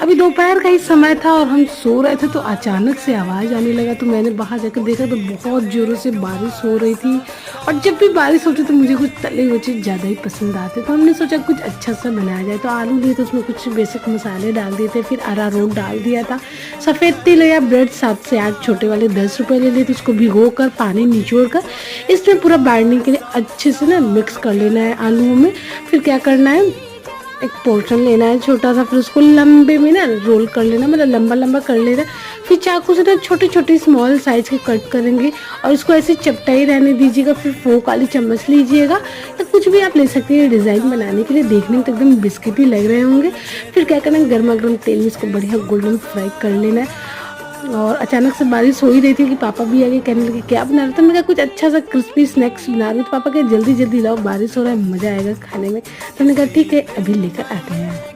अभी दोपहर का ही समय था और हम सो रहे थे तो अचानक से आवाज़ आने लगा, तो मैंने बाहर जाकर देखा तो बहुत ज़ोरों से बारिश हो रही थी। और जब भी बारिश होती तो मुझे कुछ तले हुए चीज़ ज़्यादा ही पसंद आते, तो हमने सोचा कुछ अच्छा सा बनाया जाए। तो आलू लिए तो उसमें कुछ बेसिक मसाले डाल दिए थे, फिर अरारोट डाल दिया था, सफ़ेद तिल या ब्रेड 7 से 8 छोटे वाले 10 रुपए ले लिए थे। उसको भिगो कर पानी निचोड़ कर इसमें पूरा बाइंडिंग के लिए अच्छे से ना मिक्स कर लेना है आलूओं में। फिर क्या करना है, एक पोर्शन लेना है छोटा सा, फिर उसको लंबे में ना रोल कर लेना, मतलब लंबा लंबा कर लेना। फिर चाकू से ना छोटे छोटे स्मॉल साइज के कट करेंगे और इसको ऐसे चपटाई रहने दीजिएगा। फिर फोक वाली चम्मच लीजिएगा या कुछ भी आप ले सकते हैं डिज़ाइन बनाने के लिए, देखने में तो एकदम बिस्किट ही लग रहे होंगे। फिर क्या करना है, गर्मा गर्म तेल में इसको बढ़िया गोल्डन फ्राई कर लेना है। और अचानक से बारिश हो ही रही थी कि पापा भी आगे कहने लगे क्या बना रहे थे। मैंने कहा कुछ अच्छा सा क्रिस्पी स्नैक्स बना रही हूँ। तो पापा कहे जल्दी जल्दी लाओ, बारिश हो रहा है, मज़ा आएगा खाने में। तो मैंने कहा ठीक है, अभी लेकर आते हैं।